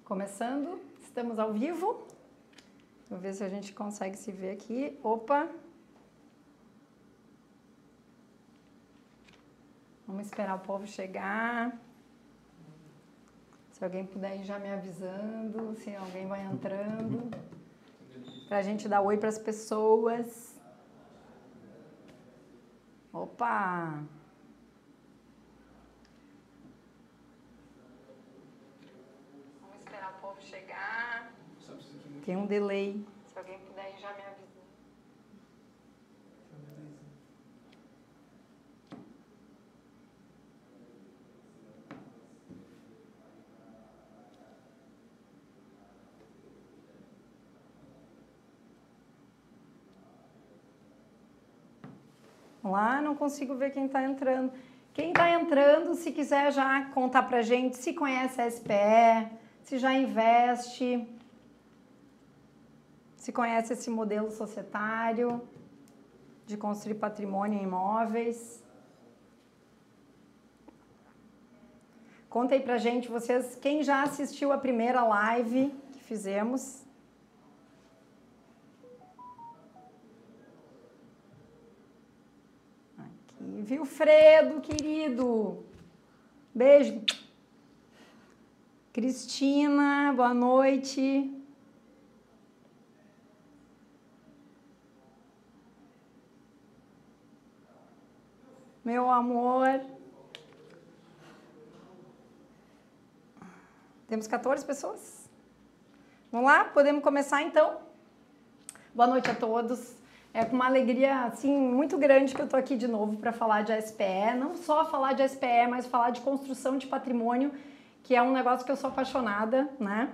Começando, estamos ao vivo. Vou ver se a gente consegue se ver aqui. Opa! Vamos esperar o povo chegar. Se alguém puder ir já me avisando, se alguém vai entrando. Pra gente dar oi para as pessoas. Opa! Vamos esperar o povo chegar. Tem um delay. Se alguém puder ir já me avisando. Lá não consigo ver quem está entrando. Quem está entrando, se quiser já contar pra gente se conhece a SPE, se já investe, se conhece esse modelo societário de construir patrimônio em imóveis. Conta aí pra gente, vocês, quem já assistiu a primeira live que fizemos. Vilfredo, querido. Beijo. Cristina, boa noite. Meu amor. Temos 14 pessoas? Vamos lá? Podemos começar então? Boa noite a todos. É com uma alegria assim muito grande que eu tô aqui de novo para falar de SPE, não só falar de SPE, mas falar de construção de patrimônio, que é um negócio que eu sou apaixonada, né?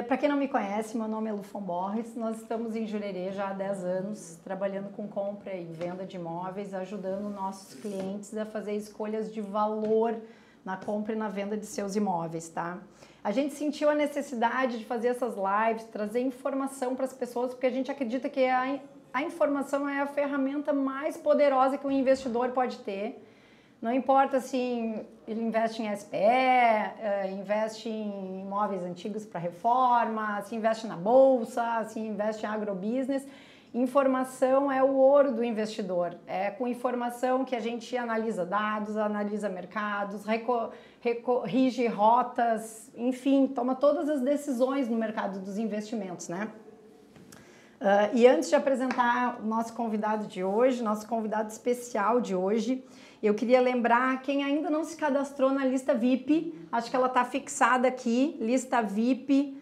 Para quem não me conhece, meu nome é Lu von Borges, nós estamos em Jurerê já há 10 anos, trabalhando com compra e venda de imóveis, ajudando nossos clientes a fazer escolhas de valor na compra e na venda de seus imóveis, tá? A gente sentiu a necessidade de fazer essas lives, trazer informação para as pessoas, porque a gente acredita que a informação é a ferramenta mais poderosa que um investidor pode ter. Não importa se ele investe em SPE, investe em imóveis antigos para reforma, se investe na bolsa, se investe em agrobusiness. Informação é o ouro do investidor. É com informação que a gente analisa dados, analisa mercados, corrige rotas, enfim, toma todas as decisões no mercado dos investimentos, né? E antes de apresentar o nosso convidado de hoje, nosso convidado especial de hoje, eu queria lembrar quem ainda não se cadastrou na lista VIP, acho que ela está fixada aqui, lista VIP,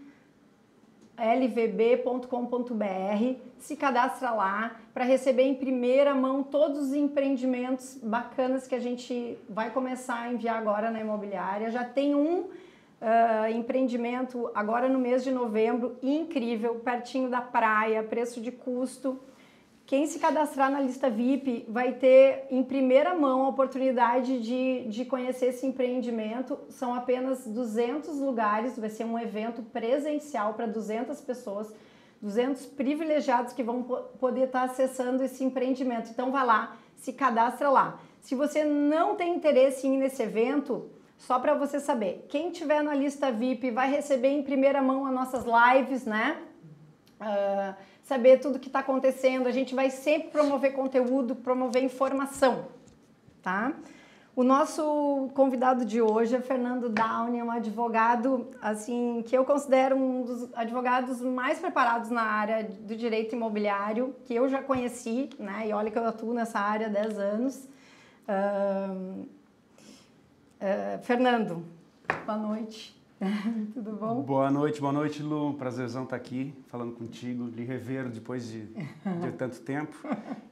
lvb.com.br, se cadastra lá para receber em primeira mão todos os empreendimentos bacanas que a gente vai começar a enviar agora na imobiliária. Já tem um empreendimento agora no mês de novembro, incrível, pertinho da praia, preço de custo. Quem se cadastrar na lista VIP vai ter em primeira mão a oportunidade de conhecer esse empreendimento. São apenas 200 lugares, vai ser um evento presencial para 200 pessoas, 200 privilegiados que vão poder estar acessando esse empreendimento. Então vai lá, se cadastra lá. Se você não tem interesse em ir nesse evento, só para você saber, quem tiver na lista VIP vai receber em primeira mão as nossas lives, né? Saber tudo que está acontecendo. A gente vai sempre promover conteúdo, promover informação, tá? O nosso convidado de hoje é Fernando Downey, um advogado, assim, que eu considero um dos advogados mais preparados na área do direito imobiliário, que eu já conheci, né? E olha que eu atuo nessa área há 10 anos. Fernando, boa noite. Tudo bom? Boa noite, Lu. Prazerzão estar aqui falando contigo, lhe rever depois de tanto tempo.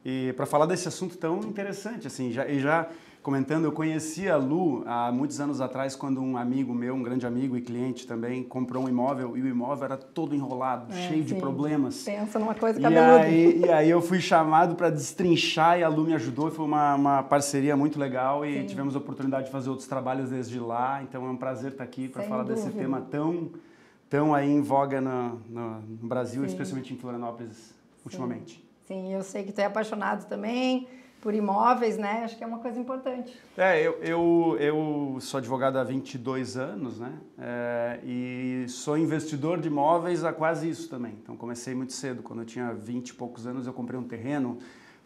E para falar desse assunto tão interessante, assim, já comentando, eu conheci a Lu há muitos anos atrás, quando um amigo meu, um grande amigo e cliente também, comprou um imóvel e o imóvel era todo enrolado, cheio de problemas. Pensa numa coisa cabeluda. E aí eu fui chamado para destrinchar e a Lu me ajudou, foi uma parceria muito legal e tivemos a oportunidade de fazer outros trabalhos desde lá, então é um prazer estar aqui para falar desse tema tão aí em voga no Brasil, especialmente em Florianópolis ultimamente. Sim, eu sei que tu é apaixonado também por imóveis, né? Acho que é uma coisa importante. Eu sou advogado há 22 anos, né? E sou investidor de imóveis há quase isso também. Então comecei muito cedo. Quando eu tinha 20 e poucos anos, eu comprei um terreno,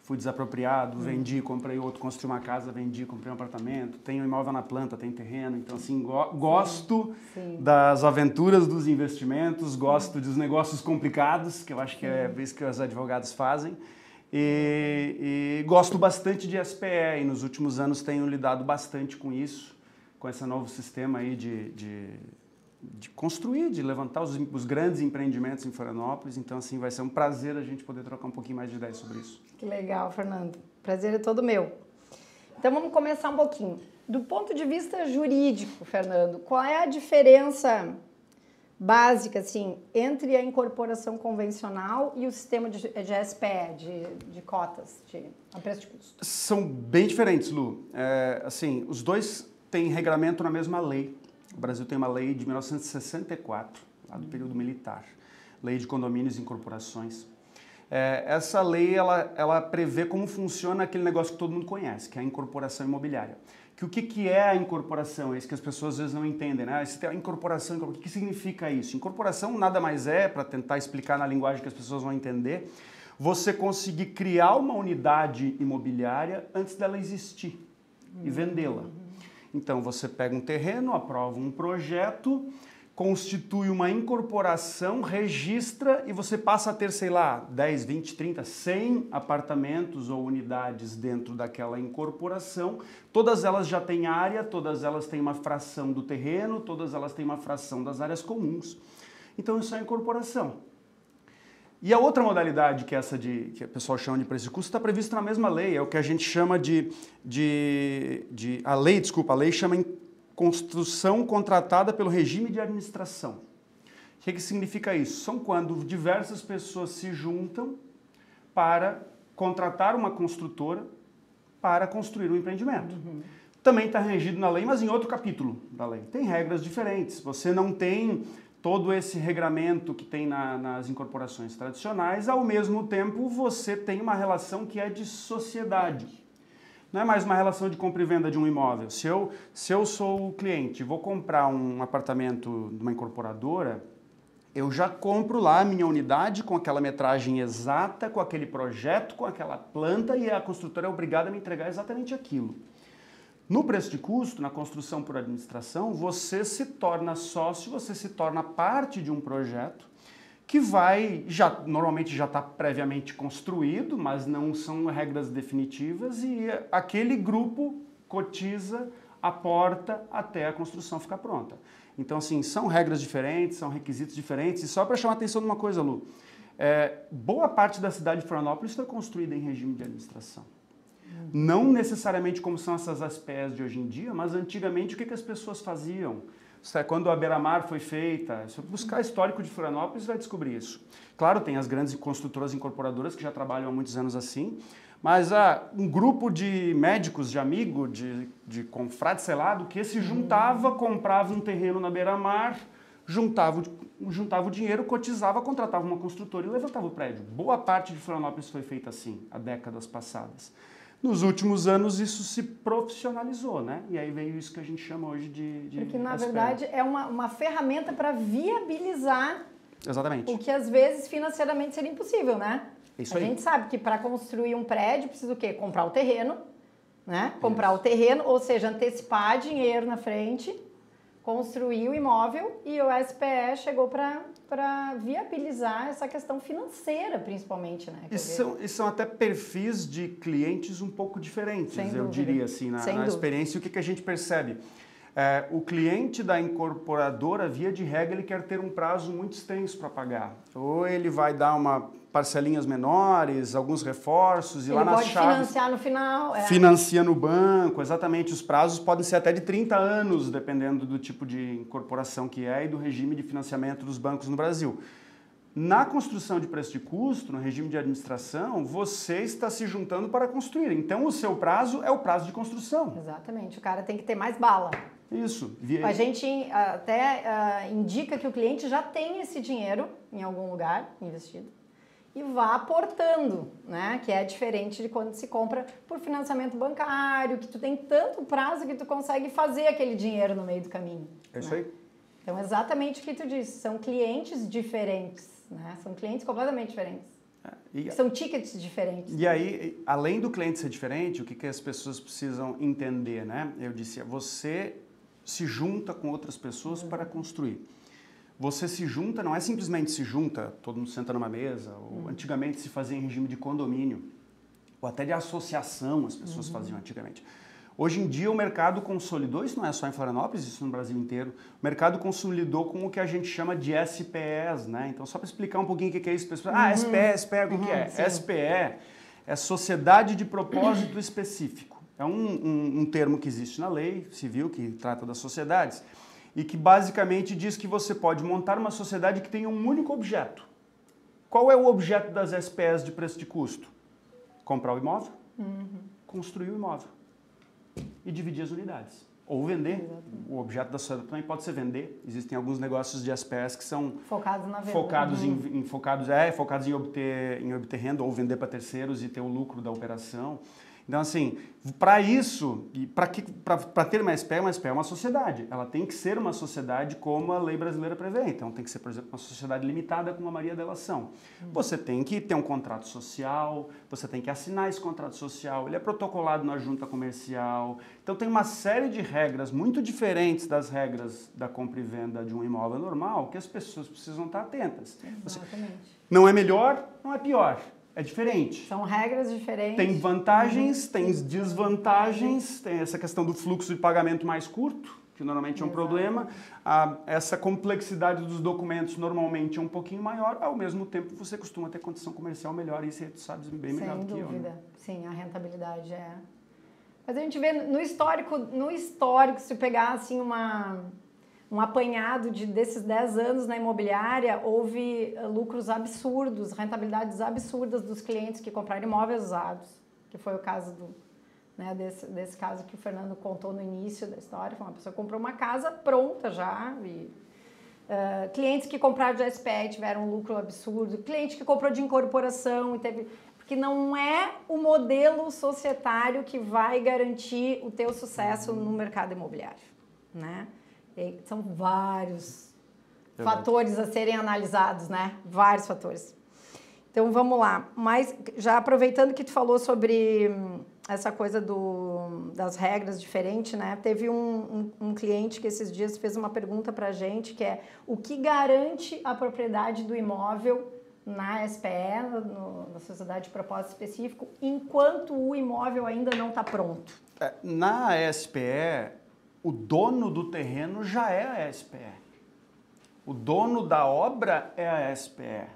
fui desapropriado, vendi, comprei outro, construí uma casa, vendi, comprei um apartamento, tenho imóvel na planta, tenho terreno. Então, assim, gosto das aventuras dos investimentos, gosto dos negócios complicados, que eu acho que é isso que os advogados fazem. E gosto bastante de SPE e nos últimos anos tenho lidado bastante com isso, com esse novo sistema aí de construir, de levantar os grandes empreendimentos em Florianópolis. Então, assim, vai ser um prazer a gente poder trocar um pouquinho mais de ideias sobre isso. Que legal, Fernando. Prazer é todo meu. Então, vamos começar um pouquinho. Do ponto de vista jurídico, Fernando, qual é a diferença básica, assim, entre a incorporação convencional e o sistema de SPE, de cotas, a preço de custo? São bem diferentes, Lu. Assim, os dois têm regramento na mesma lei. O Brasil tem uma lei de 1964, lá do período militar, Lei de Condomínios e Incorporações. Essa lei, ela prevê como funciona aquele negócio que todo mundo conhece, que é a incorporação imobiliária. O que é a incorporação? É isso que as pessoas às vezes não entendem, né? A incorporação, o que significa isso? Incorporação nada mais é, para tentar explicar na linguagem que as pessoas vão entender, você conseguir criar uma unidade imobiliária antes dela existir e vendê-la. Então, você pega um terreno, aprova um projeto, constitui uma incorporação, registra e você passa a ter, sei lá, 10, 20, 30, 100 apartamentos ou unidades dentro daquela incorporação. Todas elas já têm área, todas elas têm uma fração do terreno, todas elas têm uma fração das áreas comuns. Então, isso é incorporação. E a outra modalidade, que é essa que o pessoal chama de preço de custo, está prevista na mesma lei. É o que a gente chama a lei chama em construção contratada pelo regime de administração. O que significa isso? São quando diversas pessoas se juntam para contratar uma construtora para construir um empreendimento. Também está regido na lei, mas em outro capítulo da lei. Tem regras diferentes. Você não tem todo esse regramento que tem nas incorporações tradicionais, ao mesmo tempo você tem uma relação que é de sociedade. Não é mais uma relação de compra e venda de um imóvel. Se eu sou o cliente e vou comprar um apartamento de uma incorporadora, eu já compro lá a minha unidade com aquela metragem exata, com aquele projeto, com aquela planta, e a construtora é obrigada a me entregar exatamente aquilo. No preço de custo, na construção por administração, você se torna sócio, você se torna parte de um projeto que normalmente já está previamente construído, mas não são regras definitivas, e aquele grupo cotiza, aporta até a construção ficar pronta. Então, assim, são regras diferentes, são requisitos diferentes, e só para chamar a atenção de uma coisa, Lu, boa parte da cidade de Florianópolis foi construída em regime de administração. Não necessariamente como são essas SPEs de hoje em dia, mas antigamente o que as pessoas faziam? Quando a Beira-Mar foi feita, se buscar histórico de Florianópolis vai descobrir isso. Claro, tem as grandes construtoras incorporadoras que já trabalham há muitos anos assim, mas um grupo de médicos, de amigos, de confrades, sei lá, do que se juntava, comprava um terreno na Beira-Mar, juntava o dinheiro, cotizava, contratava uma construtora e levantava o prédio. Boa parte de Florianópolis foi feita assim, há décadas passadas. Nos últimos anos isso se profissionalizou, né? E aí veio isso que a gente chama hoje de Porque, na verdade, é uma ferramenta para viabilizar Exatamente. O que, às vezes, financeiramente seria impossível, né? Isso aí. A gente sabe que para construir um prédio precisa o quê? Comprar o terreno, né? Comprar o terreno, ou seja, antecipar dinheiro na frente, construir o imóvel, e o SPE chegou para viabilizar essa questão financeira, principalmente, né? E são até perfis de clientes um pouco diferentes, eu diria assim, na experiência. O que a gente percebe? O cliente da incorporadora, via de regra, ele quer ter um prazo muito extenso para pagar. Ou ele vai dar parcelinhas menores, alguns reforços, e lá nas chaves... Ele pode financiar no final. Financia no banco, exatamente. Os prazos podem ser até de 30 anos, dependendo do tipo de incorporação que é e do regime de financiamento dos bancos no Brasil. Na construção de preço de custo, no regime de administração, você está se juntando para construir. Então, o seu prazo é o prazo de construção. Exatamente. O cara tem que ter mais bala. Isso. A gente até indica que o cliente já tem esse dinheiro em algum lugar investido e vá aportando, né? Que é diferente de quando se compra por financiamento bancário, que tu tem tanto prazo que tu consegue fazer aquele dinheiro no meio do caminho. É isso né? aí. Então, exatamente o que tu disse, são clientes diferentes, né? São clientes completamente diferentes. São tickets diferentes. E aí, além do cliente ser diferente, o que as pessoas precisam entender, né? Eu disse, você se junta com outras pessoas para construir. Você se junta, não é simplesmente se junta, todo mundo senta numa mesa, ou antigamente se fazia em regime de condomínio, ou até de associação as pessoas faziam antigamente. Hoje em dia o mercado consolidou, isso não é só em Florianópolis, isso no Brasil inteiro, o mercado consolidou com o que a gente chama de SPEs, né? Então só para explicar um pouquinho o que é isso, pessoal. SPE, o que é? Sim. SPE é Sociedade de Propósito Específico. É um termo que existe na lei civil que trata das sociedades e que basicamente diz que você pode montar uma sociedade que tenha um único objeto. Qual é o objeto das SPEs de preço de custo? Comprar o imóvel, construir o imóvel e dividir as unidades. Ou vender. Exatamente. O objeto da sociedade também pode ser vender. Existem alguns negócios de SPEs que são focados na venda. Focados em obter renda ou vender para terceiros e ter o lucro da operação. Então, assim, para isso, para ter uma SPE é uma sociedade. Ela tem que ser uma sociedade como a lei brasileira prevê. Então, tem que ser, por exemplo, uma sociedade limitada com uma Maria da Delação. Você tem que ter um contrato social, você tem que assinar esse contrato social, ele é protocolado na junta comercial. Então, tem uma série de regras muito diferentes das regras da compra e venda de um imóvel normal que as pessoas precisam estar atentas. Exatamente. Não é melhor, não é pior. É diferente. São regras diferentes. Tem vantagens, tem desvantagens, tem essa questão do fluxo de pagamento mais curto, que normalmente é um problema. Essa complexidade dos documentos normalmente é um pouquinho maior, ao mesmo tempo você costuma ter condição comercial melhor, isso aí tu sabes bem melhor do que eu. Sem dúvida, sim, a rentabilidade é... Mas a gente vê no histórico, se pegar assim um apanhado desses 10 anos na imobiliária, houve lucros absurdos, rentabilidades absurdas dos clientes que compraram imóveis usados, que foi o caso desse caso que o Fernando contou no início da história. Foi uma pessoa que comprou uma casa pronta já, e clientes que compraram de SPE tiveram um lucro absurdo, cliente que comprou de incorporação e teve... Porque não é o modelo societário que vai garantir o teu sucesso no mercado imobiliário, né? São vários fatores a serem analisados, né? Vários fatores. Então, vamos lá. Mas, já aproveitando que tu falou sobre essa coisa das regras diferentes, né? Teve um cliente que esses dias fez uma pergunta pra gente, que é: o que garante a propriedade do imóvel na SPE, na Sociedade de Propósito Específico, enquanto o imóvel ainda não está pronto? Na SPE... o dono do terreno já é a SPE. O dono da obra é a SPE.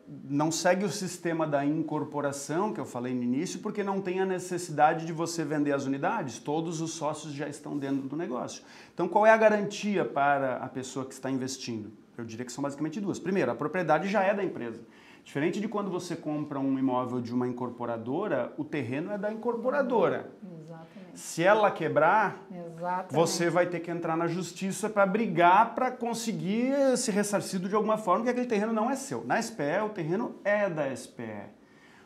Não segue o sistema da incorporação, que eu falei no início, porque não tem a necessidade de você vender as unidades. Todos os sócios já estão dentro do negócio. Então, qual é a garantia para a pessoa que está investindo? Eu diria que são basicamente duas. Primeiro, a propriedade já é da empresa. Diferente de quando você compra um imóvel de uma incorporadora, o terreno é da incorporadora. Exatamente. Se ela quebrar, exatamente, você vai ter que entrar na justiça para brigar, para conseguir se ressarcido de alguma forma, porque aquele terreno não é seu. Na SPE, o terreno é da SPE.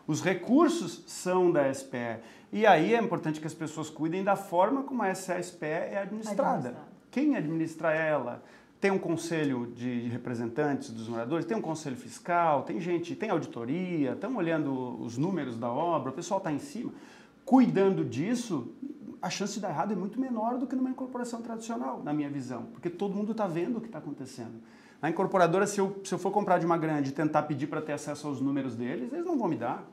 Os recursos são da SPE. E aí é importante que as pessoas cuidem da forma como essa SPE é administrada. Quem administra ela? Tem um conselho de representantes dos moradores, tem um conselho fiscal, tem gente, tem auditoria, estão olhando os números da obra, o pessoal está em cima. Cuidando disso, a chance de dar errado é muito menor do que numa incorporação tradicional, na minha visão, porque todo mundo está vendo o que está acontecendo. Na incorporadora, se eu for comprar de uma grande e tentar pedir para ter acesso aos números deles, eles não vão me dar.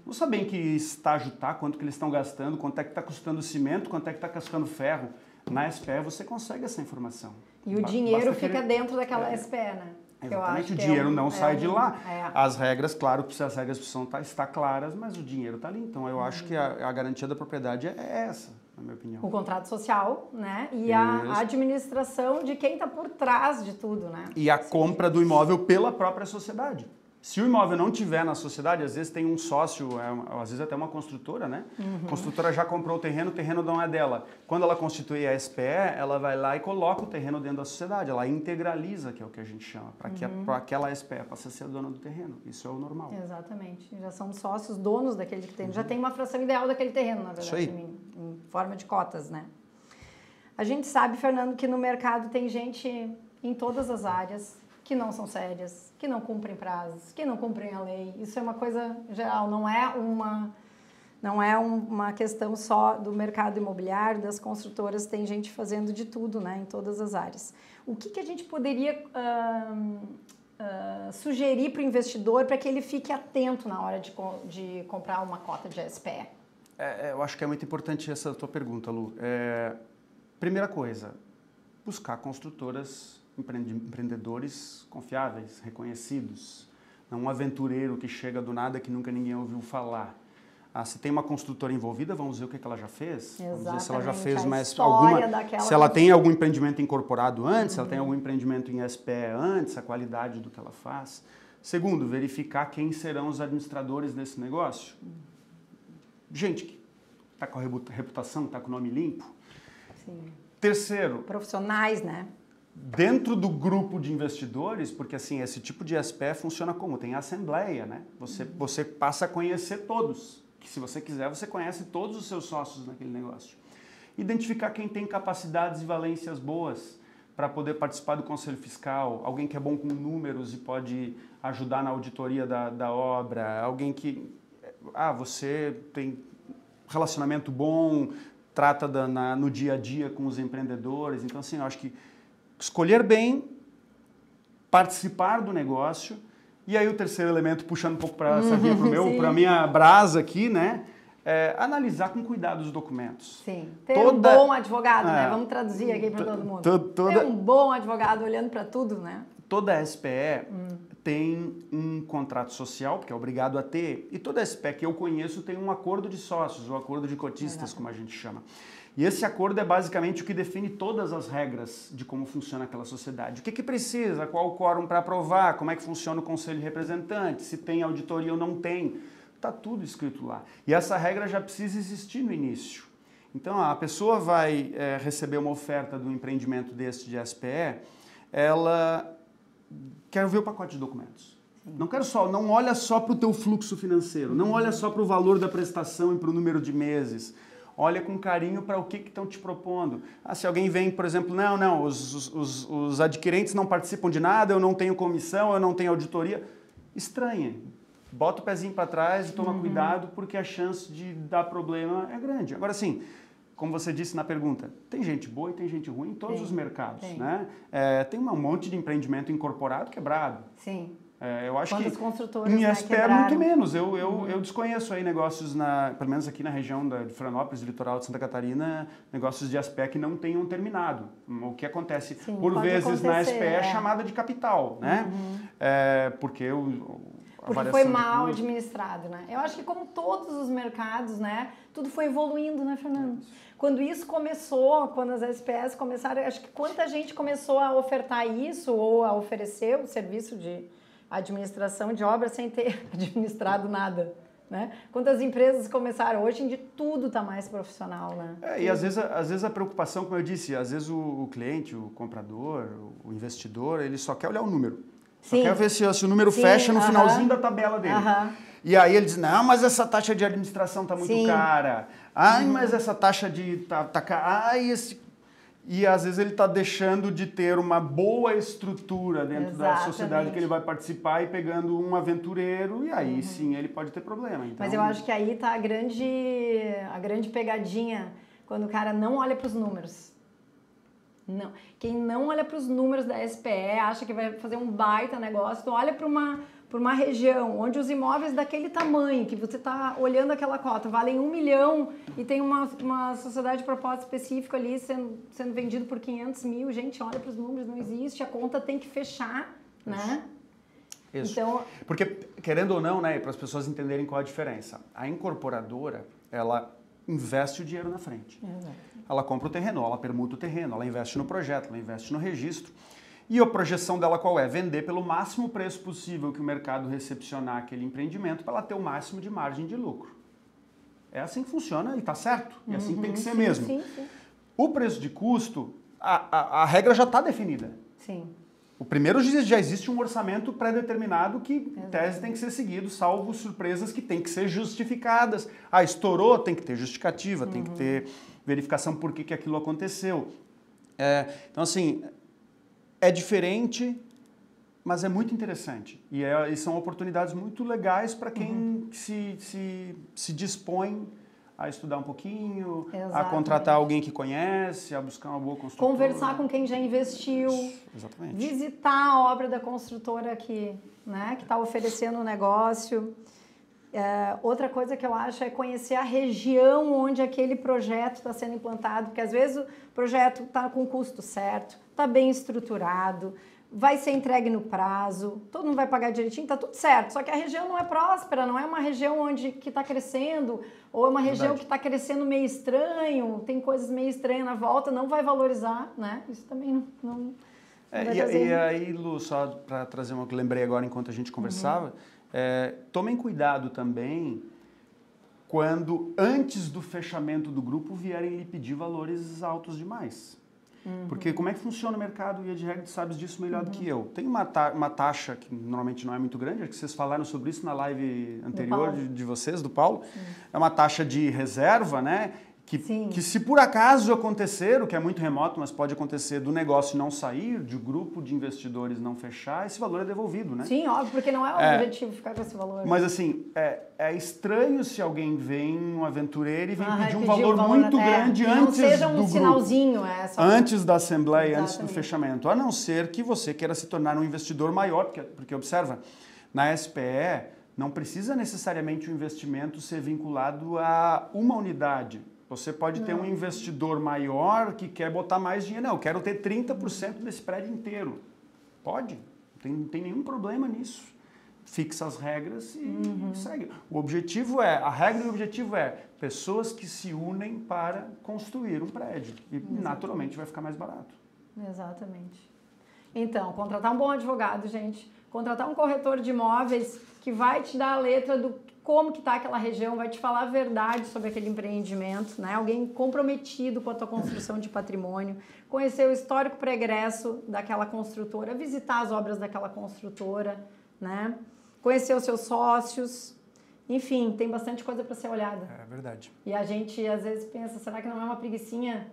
Não sabem que estágio está, quanto que eles estão gastando, quanto é que está custando o cimento, quanto é que está custando ferro. Na SPE você consegue essa informação. E o dinheiro fica dentro daquela SPE, né? Exatamente, o dinheiro não sai de lá. As regras, claro, as regras precisam estar claras, mas o dinheiro está ali. Então, eu acho que a garantia da propriedade é essa, na minha opinião. O contrato social, né? E a administração de quem está por trás de tudo, né? E a compra do imóvel pela própria sociedade. Se o imóvel não tiver na sociedade, às vezes tem um sócio, às vezes até uma construtora, né? A construtora já comprou o terreno não é dela. Quando ela constitui a SPE, ela vai lá e coloca o terreno dentro da sociedade, ela integraliza, que é o que a gente chama, para que aquela SPE passe a ser a dona do terreno. Isso é o normal. Exatamente. Já são sócios, donos daquele terreno. Já tem uma fração ideal daquele terreno, na verdade, Isso aí. Em forma de cotas, né? A gente sabe, Fernando, que no mercado tem gente em todas as áreas que não são sérias, que não cumprem prazos, que não cumprem a lei. Isso é uma coisa geral, não é uma questão só do mercado imobiliário, das construtoras, tem gente fazendo de tudo, né, em todas as áreas. O que a gente poderia sugerir para o investidor para que ele fique atento na hora de comprar uma cota de SPE? Eu acho que é muito importante essa tua pergunta, Lu. Primeira coisa, buscar construtoras, empreendedores confiáveis, reconhecidos. Não um aventureiro que chega do nada que nunca ninguém ouviu falar. Se tem uma construtora envolvida, vamos ver o que ela já fez. Exatamente. Vamos ver se ela já fez se ela tem algum empreendimento incorporado antes, se ela tem algum empreendimento em SPE antes, a qualidade do que ela faz. Segundo, verificar quem serão os administradores desse negócio. Gente que está com a reputação, está com o nome limpo. Sim. Terceiro, profissionais, né? Dentro do grupo de investidores, porque assim, esse tipo de SPE funciona como? Tem assembleia, né? Você passa a conhecer todos. Que se você quiser, você conhece todos os seus sócios naquele negócio. Identificar quem tem capacidades e valências boas para poder participar do conselho fiscal, alguém que é bom com números e pode ajudar na auditoria da obra, alguém que... você tem relacionamento bom, trata no dia a dia com os empreendedores. Então, assim, eu acho que escolher bem, participar do negócio, e aí o terceiro elemento, puxando um pouco para a minha brasa aqui, né? Analisar com cuidado os documentos. Sim, ter um bom advogado, né? Vamos traduzir aqui para todo mundo. Ter um bom advogado olhando para tudo, né? Toda SPE tem um contrato social, que é obrigado a ter, e toda SPE que eu conheço tem um acordo de sócios, ou acordo de cotistas, como a gente chama. E esse acordo é basicamente o que define todas as regras de como funciona aquela sociedade. O que precisa, qual o quórum para aprovar, como é que funciona o conselho de representantes, se tem auditoria ou não tem. Está tudo escrito lá. E essa regra já precisa existir no início. Então, a pessoa vai receber uma oferta de um empreendimento desse de SPE, ela quer ver o pacote de documentos. Não olha só para o teu fluxo financeiro, não olha só para o valor da prestação e para o número de meses. Olha com carinho para o que estão te propondo. Se alguém vem, por exemplo, os adquirentes não participam de nada, eu não tenho comissão, eu não tenho auditoria, estranha. Bota o pezinho para trás e toma cuidado, porque a chance de dar problema é grande. Agora, sim, como você disse na pergunta, tem gente boa e tem gente ruim em todos os mercados. Né? Tem um monte de empreendimento incorporado quebrado. Sim. Eu acho Quantas que construtoras, em SPE muito menos. Eu desconheço aí negócios, pelo menos aqui na região de Florianópolis, litoral de Santa Catarina, negócios de SPE que não tenham terminado. O que acontece, por vezes, na SPE é chamada de capital, né? Porque foi mal administrado, né? Eu acho que como todos os mercados, né? Tudo foi evoluindo, né, Fernando? Quando isso começou, quando as SPEs começaram, acho que quanta gente começou a ofertar isso ou a oferecer o serviço de administração de obras sem ter administrado nada, né? Quantas empresas começaram, hoje em dia tudo está mais profissional, né? E às vezes a preocupação, como eu disse, às vezes o cliente, o comprador, o investidor, ele só quer olhar o número. Só quer ver se o número fecha no finalzinho da tabela dele. E aí ele diz, não, mas essa taxa de administração está muito cara. Mas essa taxa tá cara. E às vezes ele está deixando de ter uma boa estrutura dentro da sociedade que ele vai participar e pegando um aventureiro, e aí sim ele pode ter problema. Então... Mas eu acho que aí está a grande pegadinha, quando o cara não olha para os números. Não. Quem não olha para os números da SPE acha que vai fazer um baita negócio, então olha para uma região onde os imóveis daquele tamanho, que você está olhando aquela cota, valem 1 milhão e tem uma sociedade de propósito específico ali sendo vendido por 500 mil. Gente, olha para os números, não existe, a conta tem que fechar, né? Isso. Então, porque, querendo ou não, né, para as pessoas entenderem qual a diferença, a incorporadora, ela investe o dinheiro na frente. Ela compra o terreno, ela permuta o terreno, ela investe no projeto, ela investe no registro. E a projeção dela qual é? Vender pelo máximo preço possível que o mercado recepcionar aquele empreendimento para ela ter o máximo de margem de lucro. É assim que funciona e está certo. E assim tem que ser mesmo. Sim. O preço de custo, a regra já está definida. Sim. O primeiro já existe um orçamento pré-determinado que, em tese, tem que ser seguido, salvo surpresas que tem que ser justificadas. Ah, estourou, tem que ter justificativa, tem que ter verificação por que aquilo aconteceu. Então, assim, é diferente, mas é muito interessante. E são oportunidades muito legais para quem se dispõe a estudar um pouquinho, a contratar alguém que conhece, a buscar uma boa construtora. Conversar com quem já investiu. Exatamente. Visitar a obra da construtora que está oferecendo o negócio. Outra coisa que eu acho é conhecer a região onde aquele projeto está sendo implantado, porque às vezes o projeto está com o custo certo, está bem estruturado, vai ser entregue no prazo, todo mundo vai pagar direitinho, está tudo certo. Só que a região não é próspera, não é uma região que está crescendo, ou é uma região que está crescendo meio estranho, tem coisas meio estranhas na volta, não vai valorizar, né? Isso também não vai fazer. E aí, Lu, só para trazer uma que eu lembrei agora enquanto a gente conversava, tomem cuidado também quando, antes do fechamento do grupo, vierem lhe pedir valores altos demais. Porque como é que funciona o mercado, e a de regra sabes disso melhor do que eu. Tem uma taxa que normalmente não é muito grande, acho que vocês falaram sobre isso na live anterior de vocês, do Paulo. É uma taxa de reserva, né? Que se por acaso acontecer, o que é muito remoto, mas pode acontecer, do negócio não sair, de grupo de investidores não fechar, esse valor é devolvido, né? Sim, óbvio, porque não é o objetivo ficar com esse valor. Mas assim, é estranho se alguém vem, um aventureiro, e vem pedir um valor muito grande antes do grupo. Não seja um sinalzinho. Antes da assembleia, antes do fechamento. A não ser que você queira se tornar um investidor maior, porque observa, na SPE não precisa necessariamente o investimento ser vinculado a uma unidade. Você pode ter um investidor maior que quer botar mais dinheiro. Não, eu quero ter 30% desse prédio inteiro. Pode, não tem nenhum problema nisso. Fixa as regras e segue. A regra e o objetivo é pessoas que se unem para construir um prédio. E naturalmente vai ficar mais barato. Exatamente. Então, contratar um bom advogado, gente. Contratar um corretor de imóveis que vai te dar a letra do como que está aquela região, vai te falar a verdade sobre aquele empreendimento, né? Alguém comprometido com a tua construção de patrimônio, conhecer o histórico pregresso daquela construtora, visitar as obras daquela construtora, né? Conhecer os seus sócios, enfim, tem bastante coisa para ser olhada. É verdade. E a gente às vezes pensa, será que não é uma preguicinha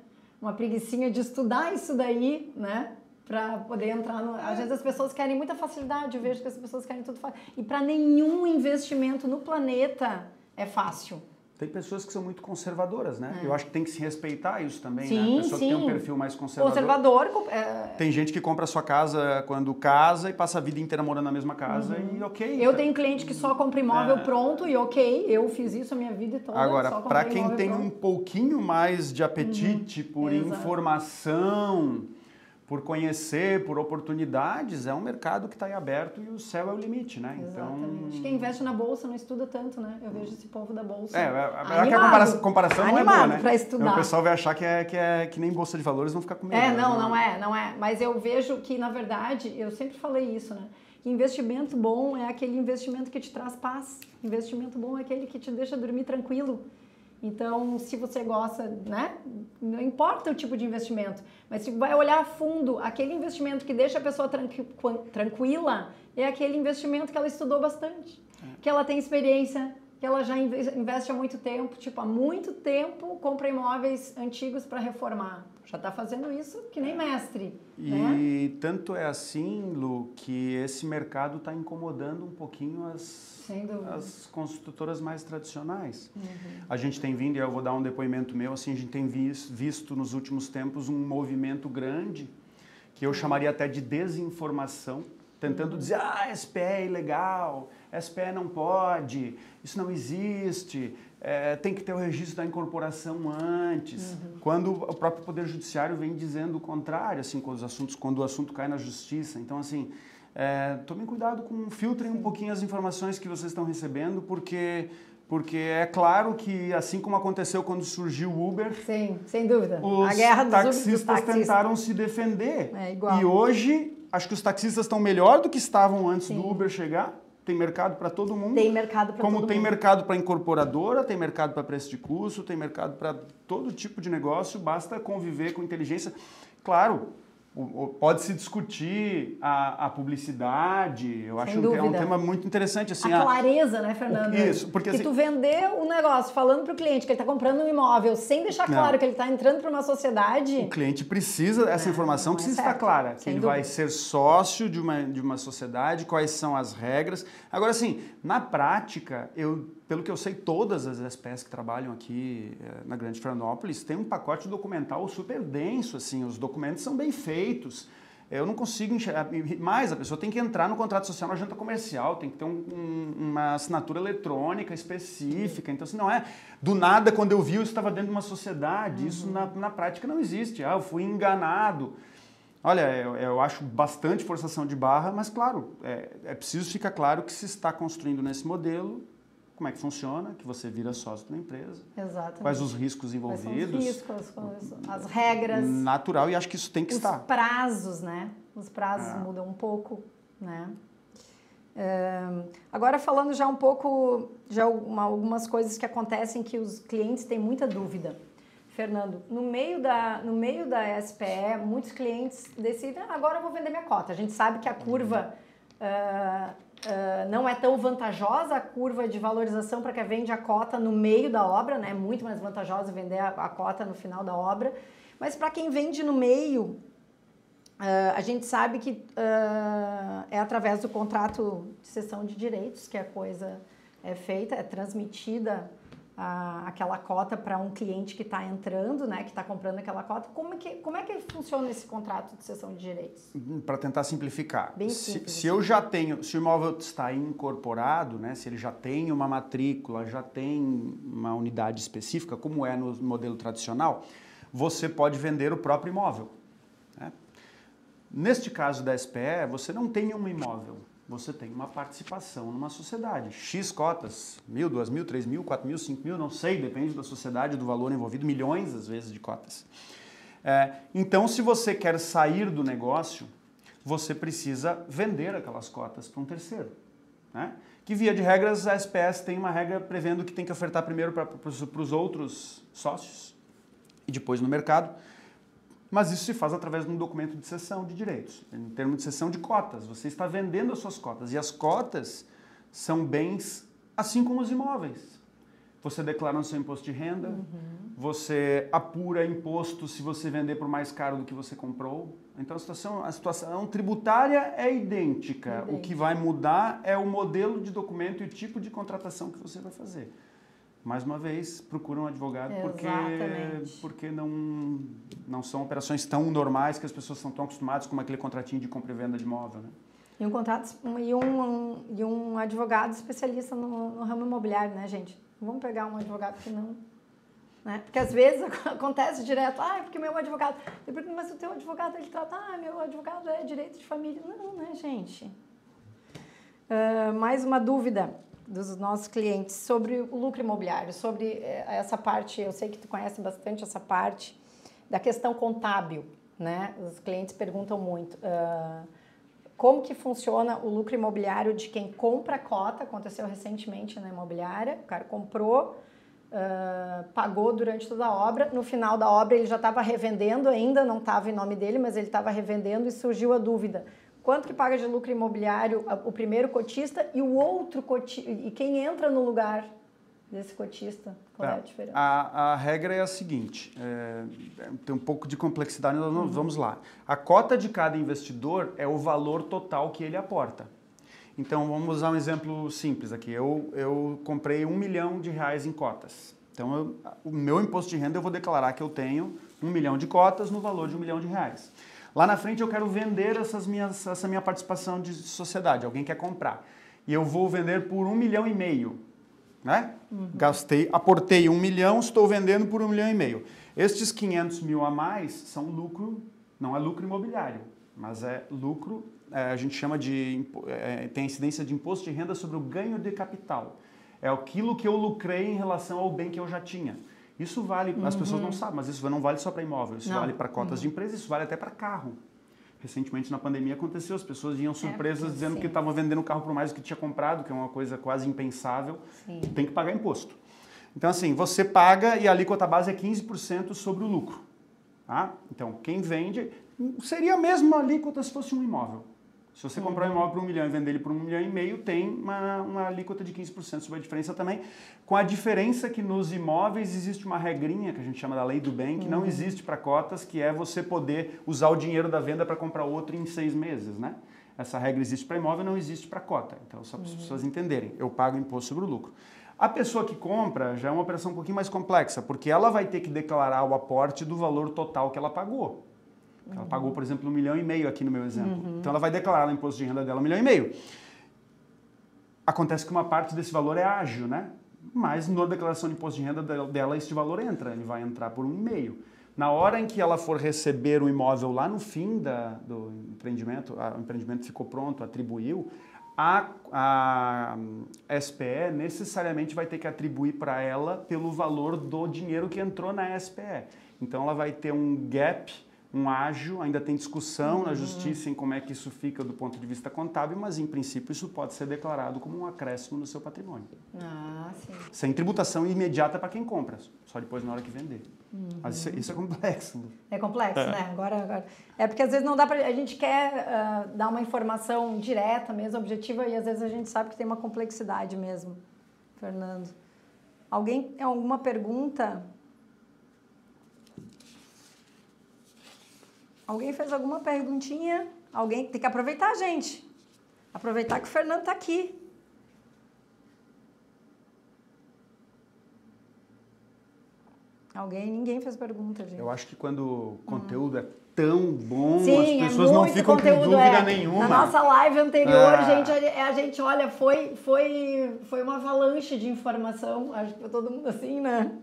de estudar isso daí, né? Para poder entrar no... Às vezes as pessoas querem muita facilidade, eu vejo que as pessoas querem tudo fácil. E para nenhum investimento no planeta é fácil. Tem pessoas que são muito conservadoras, né? Eu acho que tem que se respeitar isso também, sim, né? A pessoa que tem um perfil mais conservador. Tem gente que compra a sua casa quando casa e passa a vida inteira morando na mesma casa e ok. Eu tenho cliente que só compra imóvel pronto e ok, eu fiz isso a minha vida toda. Agora, para quem tem um pouquinho mais de apetite por informação, por conhecer, por oportunidades, é um mercado que está em aberto e o céu é o limite, né? Exatamente. Então... Quem investe na bolsa não estuda tanto, né? Eu vejo esse povo da bolsa. A comparação não é boa, né? Para estudar. O pessoal vai achar que nem bolsa de valores, vão ficar com medo. Não é. Mas eu vejo que, na verdade, eu sempre falei isso, né? Que investimento bom é aquele investimento que te traz paz. Investimento bom é aquele que te deixa dormir tranquilo. Então, se você gosta, né? Não importa o tipo de investimento, mas se vai olhar a fundo, aquele investimento que deixa a pessoa tranquila é aquele investimento que ela estudou bastante, que ela tem experiência, que ela já investe há muito tempo, há muito tempo compra imóveis antigos para reformar. Já está fazendo isso que nem mestre. E tanto é assim, Lu, que esse mercado está incomodando um pouquinho as construtoras mais tradicionais. A gente tem vindo, e eu vou dar um depoimento meu, assim, a gente tem visto nos últimos tempos um movimento grande, que eu chamaria até de desinformação, tentando dizer, SPE é ilegal, SPE não pode, isso não existe, tem que ter o registro da incorporação antes. Quando o próprio Poder Judiciário vem dizendo o contrário, assim, quando o assunto cai na justiça. Então, assim, tomem cuidado filtrem um pouquinho as informações que vocês estão recebendo, porque Porque é claro que, assim como aconteceu quando surgiu o Uber, sim, sem dúvida. Os A guerra dos taxistas tentaram se defender. É igual. E hoje, acho que os taxistas estão melhor do que estavam antes do Uber chegar. Tem mercado para todo mundo. Tem mercado para todo mundo. Como tem mercado para incorporadora, tem mercado para preço de custo, tem mercado para todo tipo de negócio, basta conviver com inteligência. Claro, pode-se discutir a publicidade, eu acho que é um tema muito interessante. Assim, a clareza, né, Fernando? Isso, porque assim, tu vender o negócio falando para o cliente que ele está comprando um imóvel sem deixar claro que ele está entrando para uma sociedade... O cliente precisa, essa informação precisa estar clara, que ele vai ser sócio de uma sociedade, quais são as regras. Agora, assim, na prática, pelo que eu sei, todas as SPS que trabalham aqui na Grande Florianópolis têm um pacote documental super denso, assim, os documentos são bem feitos. Eu não consigo enxergar. Mais, a pessoa tem que entrar no contrato social na junta comercial, tem que ter uma assinatura eletrônica específica. Então, assim, não é do nada, quando eu vi, eu estava dentro de uma sociedade. Isso na prática não existe. Eu fui enganado. Olha, eu acho bastante forçação de barra, mas, claro, é preciso ficar claro que se está construindo nesse modelo. Como é que funciona, que você vira sócio da empresa. Exatamente. Quais os riscos envolvidos. Quais são os riscos, as regras. Natural, e acho que isso tem que estar. Os prazos, né? Os prazos mudam um pouco, né? Agora falando já um pouco, algumas coisas que acontecem que os clientes têm muita dúvida. Fernando, no meio da SPE, muitos clientes decidem, agora eu vou vender minha cota. A gente sabe que a curva... não é tão vantajosa a curva de valorização para quem vende a cota no meio da obra, né? É muito mais vantajosa vender a cota no final da obra. Mas para quem vende no meio, a gente sabe que é através do contrato de cessão de direitos que a coisa é feita, é transmitida aquela cota para um cliente que está entrando, né, que está comprando aquela cota. Como é que funciona esse contrato de cessão de direitos? Para tentar simplificar. Bem simples. Se eu já tenho, se o imóvel está incorporado, né, se ele já tem uma matrícula, já tem uma unidade específica, como é no modelo tradicional, você pode vender o próprio imóvel. Né? Neste caso da SPE, você não tem um imóvel. Você tem uma participação numa sociedade. X cotas, 1.000, 2.000, 3.000, 4.000, 5.000, não sei, depende da sociedade, do valor envolvido, milhões às vezes de cotas. Então, se você quer sair do negócio, você precisa vender aquelas cotas para um terceiro. Né? Que via de regras, a SPS tem uma regra prevendo que tem que ofertar primeiro para os outros sócios e depois no mercado. Mas isso se faz através de um documento de cessão de direitos, em termos de cessão de cotas. Você está vendendo as suas cotas. E as cotas são bens assim como os imóveis. Você declara no seu imposto de renda, você apura imposto se você vender por mais caro do que você comprou. Então a situação tributária é idêntica. O que vai mudar é o modelo de documento e o tipo de contratação que você vai fazer. Mais uma vez, procura um advogado porque não são operações tão normais que as pessoas estão tão acostumadas como aquele contratinho de compra e venda de imóvel. Né? E um advogado especialista no ramo imobiliário, né, gente? Vamos pegar um advogado que não... Né? Porque às vezes acontece direto, porque meu advogado... Mas o teu advogado, ele trata, meu advogado é direito de família. Não, né, gente? Mais uma dúvida dos nossos clientes sobre o lucro imobiliário, sobre essa parte, eu sei que tu conhece bastante essa parte da questão contábil, né? Os clientes perguntam muito como que funciona o lucro imobiliário de quem compra a cota, aconteceu recentemente na imobiliária, o cara comprou, pagou durante toda a obra, no final da obra ele já estava revendendo, ainda não estava em nome dele, mas ele estava revendendo e surgiu a dúvida. Quanto que paga de lucro imobiliário o primeiro cotista e o outro cotista, e quem entra no lugar desse cotista? Qual é a diferença? A regra é a seguinte, tem um pouco de complexidade, vamos lá. A cota de cada investidor é o valor total que ele aporta. Então, vamos usar um exemplo simples aqui. Eu comprei R$1 milhão em cotas. Então, o meu imposto de renda eu vou declarar que eu tenho 1 milhão de cotas no valor de R$1 milhão. Lá na frente eu quero vender essa minha participação de sociedade, alguém quer comprar. E eu vou vender por R$1,5 milhão, né? Aportei 1 milhão, estou vendendo por 1,5 milhão. Estes 500 mil a mais são lucro, não é lucro imobiliário, mas é lucro, a gente chama de, tem incidência de imposto de renda sobre o ganho de capital. É aquilo que eu lucrei em relação ao bem que eu já tinha. Isso vale, as pessoas não sabem, mas isso não vale só para imóvel, isso vale para cotas de empresa, isso vale até para carro. Recentemente na pandemia aconteceu, as pessoas vinham surpresas dizendo que estavam vendendo o carro por mais do que tinha comprado, que é uma coisa quase impensável, tem que pagar imposto. Então assim, você paga e a alíquota base é 15% sobre o lucro. Tá? Então quem vende, seria a mesma alíquota se fosse um imóvel. Se você comprar um imóvel por 1 milhão e vender ele por 1,5 milhão, tem uma alíquota de 15% sobre a diferença também, com a diferença que nos imóveis existe uma regrinha que a gente chama da lei do bem, que não existe para cotas, que é você poder usar o dinheiro da venda para comprar outro em 6 meses, né? Essa regra existe para imóvel, não existe para cota. Então, só para as pessoas entenderem, eu pago imposto sobre o lucro. A pessoa que compra já é uma operação um pouquinho mais complexa, porque ela vai ter que declarar o aporte do valor total que ela pagou. Ela pagou, por exemplo, 1,5 milhão aqui no meu exemplo. Então, ela vai declarar no imposto de renda dela 1,5 milhão. Acontece que uma parte desse valor é ágil, né? Mas na declaração de imposto de renda dela, esse valor entra. Ele vai entrar por 1,5 milhão. Na hora em que ela for receber o imóvel lá no fim do empreendimento, o empreendimento ficou pronto, atribuiu, a SPE necessariamente vai ter que atribuir para ela pelo valor do dinheiro que entrou na SPE. Então, ela vai ter um gap, um ágio, ainda tem discussão na justiça em como é que isso fica do ponto de vista contábil, mas em princípio isso pode ser declarado como um acréscimo no seu patrimônio. Ah, sim. Sem tributação imediata para quem compra, só depois na hora que vender. Mas isso é complexo. É complexo, né? Agora. É porque às vezes não dá pra. A gente quer dar uma informação direta mesmo, objetiva, e às vezes a gente sabe que tem uma complexidade mesmo. Fernando. Alguém tem alguma pergunta? Alguém fez alguma perguntinha? Alguém tem que aproveitar, gente. Aproveitar que o Fernando está aqui. Ninguém fez pergunta, gente. Eu acho que quando o conteúdo é tão bom, sim, as pessoas não ficam com dúvida nenhuma. Na nossa live anterior, a gente olha, foi uma avalanche de informação. Acho que foi todo mundo assim, né?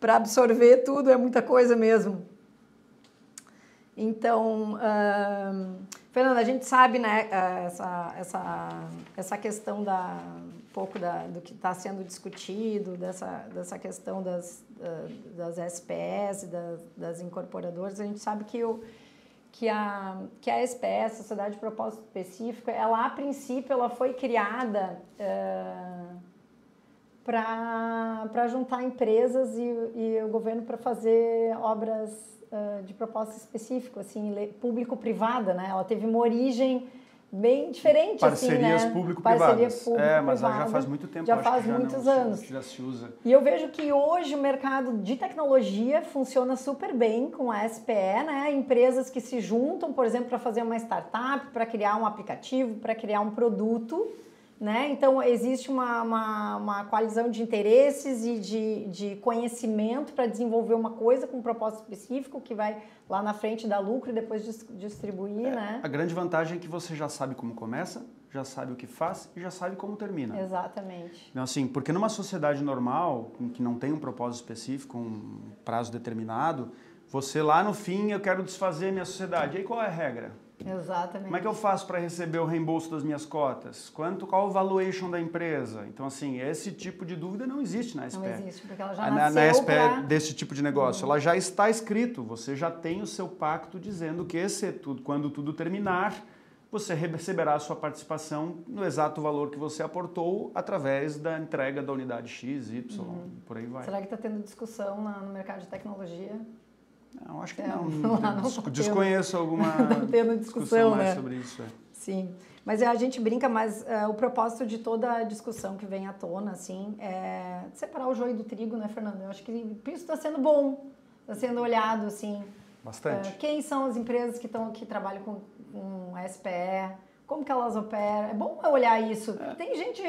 Para absorver tudo, é muita coisa mesmo. Então, Fernanda, a gente sabe, né, essa questão um pouco do que está sendo discutido, dessa questão das SPS e das incorporadoras. A gente sabe que a SPE, a Sociedade de Propósito Específico, ela, a princípio, ela foi criada para juntar empresas e o governo para fazer obras de propósito específico, assim, público-privada, né? Ela teve uma origem bem diferente, parcerias assim, né? Público-privadas. Parceria público-privada. Mas já faz muito tempo. Já faz muitos anos. Já se usa. E eu vejo que hoje o mercado de tecnologia funciona super bem com a SPE, né? Empresas que se juntam, por exemplo, para fazer uma startup, para criar um aplicativo, para criar um produto, né? Então, existe uma coalizão de interesses e de conhecimento para desenvolver uma coisa com um propósito específico que vai lá na frente dar lucro e depois distribuir, né? A grande vantagem é que você já sabe como começa, já sabe o que faz e já sabe como termina. Exatamente. Então, assim, porque numa sociedade normal, que não tem um propósito específico, um prazo determinado, você lá no fim, eu quero desfazer minha sociedade. E aí qual é a regra? Exatamente. Como é que eu faço para receber o reembolso das minhas cotas? Qual o valuation da empresa? Então, assim, esse tipo de dúvida não existe na SPE. Não existe, porque ela já nasceu na SPE desse tipo de negócio. Ela já está escrito, você já tem o seu pacto dizendo que quando tudo terminar, você receberá a sua participação no exato valor que você aportou através da entrega da unidade X, Y, por aí vai. Será que está tendo discussão no mercado de tecnologia? Não, acho que não. Desconheço alguma discussão mais né? sobre isso. Sim, mas a gente brinca, mas o propósito de toda a discussão que vem à tona, assim, é separar o joio do trigo, né, Fernando? Eu acho que isso está sendo bom, está sendo olhado, assim. Bastante. Quem são as empresas que trabalham com SPE? Como que elas operam? É bom olhar isso. Tem gente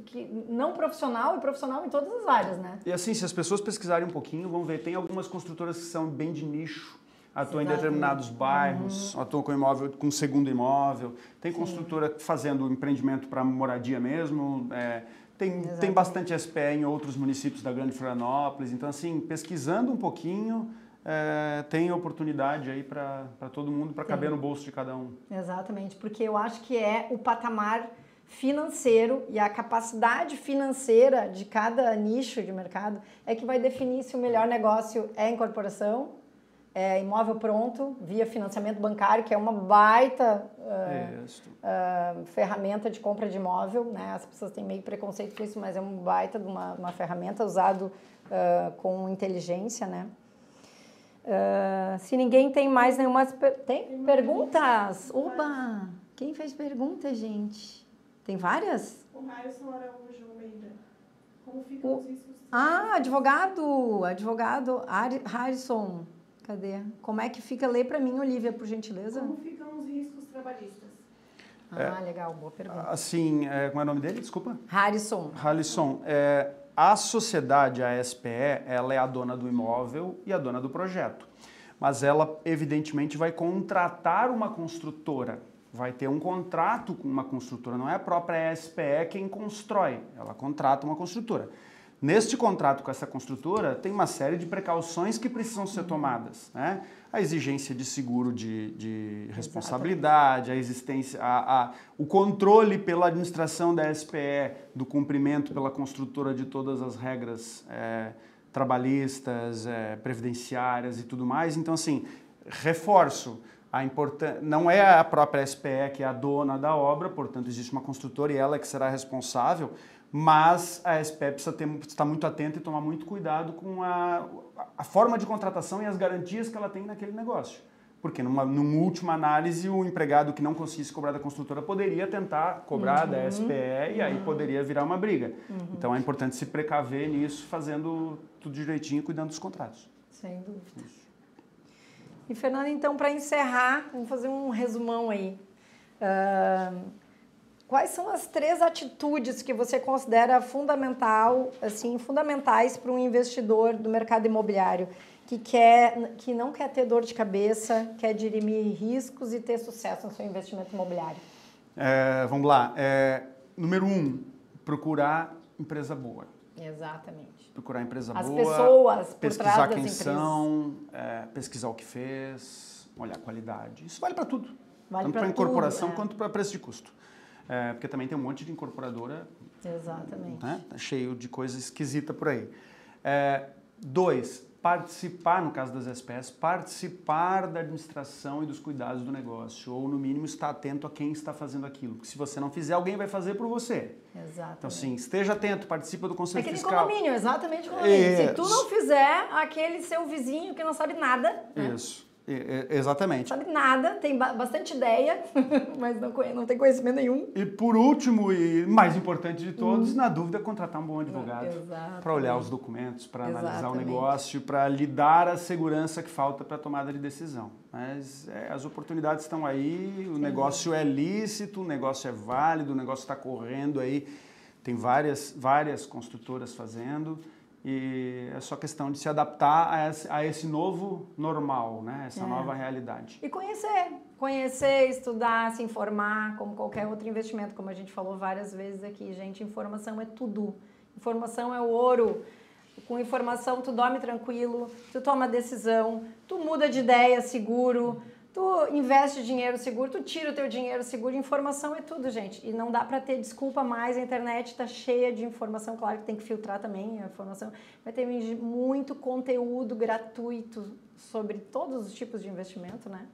que não profissional e profissional em todas as áreas, né? E assim, se as pessoas pesquisarem um pouquinho, vão ver, tem algumas construtoras que são bem de nicho, atuam em determinados bairros, atuam com imóvel, com segundo imóvel. Tem construtora fazendo empreendimento para moradia mesmo. Tem bastante SPE em outros municípios da Grande Florianópolis. Então, assim, pesquisando um pouquinho, tem oportunidade aí para todo mundo, para caber no bolso de cada um. Exatamente, porque eu acho que é o patamar financeiro e a capacidade financeira de cada nicho de mercado é que vai definir se o melhor negócio é incorporação, é imóvel pronto, via financiamento bancário, que é uma baita ferramenta de compra de imóvel, né? As pessoas têm meio preconceito com isso, mas é uma baita de uma ferramenta usado com inteligência, né? Se ninguém tem mais nenhuma... Tem perguntas? Oba! Quem fez pergunta, gente? Tem várias? O Harrison Araújo Almeida. Como ficam os riscos? Advogado Harrison. Cadê? Como é que fica? Lê para mim, Olivia, por gentileza. Como ficam os riscos trabalhistas? Legal, boa pergunta. Assim, como é o nome dele? Desculpa. Harrison. A sociedade, a SPE, ela é a dona do imóvel e a dona do projeto. Mas ela, evidentemente, vai contratar uma construtora. Vai ter um contrato com uma construtora. Não é a própria SPE quem constrói. Ela contrata uma construtora. Neste contrato com essa construtora, tem uma série de precauções que precisam ser tomadas, né? A exigência de seguro de responsabilidade, a existência, o controle pela administração da SPE do cumprimento pela construtora de todas as regras trabalhistas, previdenciárias e tudo mais. Então, assim, reforço, não é a própria SPE que é a dona da obra, portanto, existe uma construtora e ela é que será responsável, mas a SPE precisa estar muito atenta e tomar muito cuidado com a forma de contratação e as garantias que ela tem naquele negócio. Porque numa última análise, o empregado que não conseguisse cobrar da construtora poderia tentar cobrar da SPE e aí poderia virar uma briga. Então é importante se precaver nisso, fazendo tudo direitinho e cuidando dos contratos. Sem dúvida. E, Fernanda, então, para encerrar, vamos fazer um resumão aí. Quais são as 3 atitudes que você considera fundamentais para um investidor do mercado imobiliário que não quer ter dor de cabeça, quer dirimir riscos e ter sucesso no seu investimento imobiliário? Vamos lá. Número 1, procurar empresa boa. Exatamente. Procurar empresa boa. As pessoas por pesquisar trás das quem empresas. são, pesquisar o que fez, olhar a qualidade. Isso vale para tudo. Vale tanto para incorporação quanto para preço de custo. Porque também tem um monte de incorporadora. Exatamente. Né? Tá cheio de coisa esquisita por aí. 2, participar, no caso das SPS, participar da administração e dos cuidados do negócio, ou no mínimo estar atento a quem está fazendo aquilo, porque se você não fizer, alguém vai fazer por você. Exatamente. Então, assim, esteja atento, participa do conselho fiscal. Aquele condomínio, exatamente condomínio. Se tu não fizer, aquele seu vizinho que não sabe nada... Isso. Exatamente. Não sabe nada, tem bastante ideia, mas não tem conhecimento nenhum. E por último, e mais importante de todos, na dúvida, contratar um bom advogado para olhar os documentos, para analisar o negócio, para lhe dar a segurança que falta para a tomada de decisão. Mas as oportunidades estão aí, o negócio é lícito, o negócio é válido, o negócio está correndo aí, tem várias construtoras fazendo. E é só questão de se adaptar a esse novo normal, né? Essa nova realidade. E conhecer, estudar, se informar, como qualquer outro investimento, como a gente falou várias vezes aqui, gente, informação é tudo. Informação é o ouro. Com informação tu dorme tranquilo, tu toma decisão, tu muda de ideia seguro, tu investe dinheiro seguro, tu tira o teu dinheiro seguro. Informação é tudo, gente. E não dá para ter desculpa mais. A internet está cheia de informação. Claro que tem que filtrar também a informação. Vai ter muito conteúdo gratuito sobre todos os tipos de investimento, né?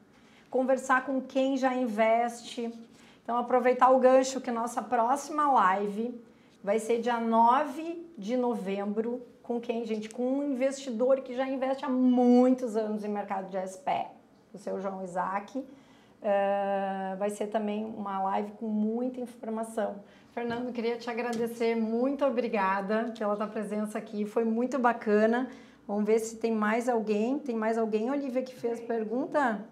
Conversar com quem já investe. Então, aproveitar o gancho que a nossa próxima live vai ser dia 9 de novembro. Com quem, gente? Com um investidor que já investe há muitos anos em mercado de SPE. O seu João Isaac. Vai ser também uma live com muita informação. Fernando, queria te agradecer, muito obrigada pela tua presença aqui, foi muito bacana. Vamos ver se tem mais alguém. Tem mais alguém, Olivia, que fez pergunta?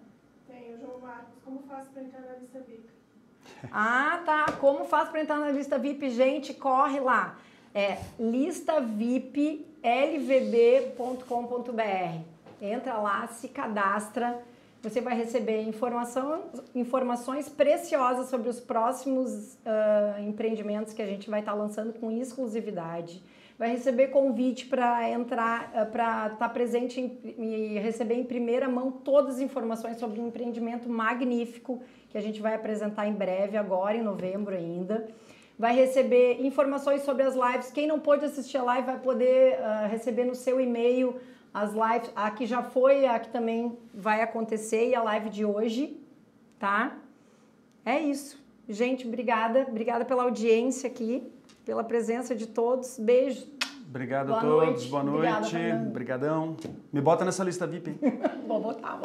Tem, o João Marcos. Como faz para entrar na lista VIP? Tá. Como faz para entrar na lista VIP? Gente, corre lá. listavip.lvb.com.br. Entra lá, se cadastra. Você vai receber informações preciosas sobre os próximos empreendimentos que a gente vai estar lançando com exclusividade. vai receber convite para entrar, para estar presente e receber em primeira mão todas as informações sobre um empreendimento magnífico que a gente vai apresentar em breve, agora em novembro ainda. Vai receber informações sobre as lives. Quem não pôde assistir a live vai poder receber no seu e-mail as lives. A que já foi, a que também vai acontecer e a live de hoje, tá? É isso. Gente, obrigada. Obrigada pela audiência aqui, pela presença de todos. Beijo. Obrigado a todos. Boa noite. Obrigada, Obrigadão. Me bota nessa lista VIP, hein? Vou botar.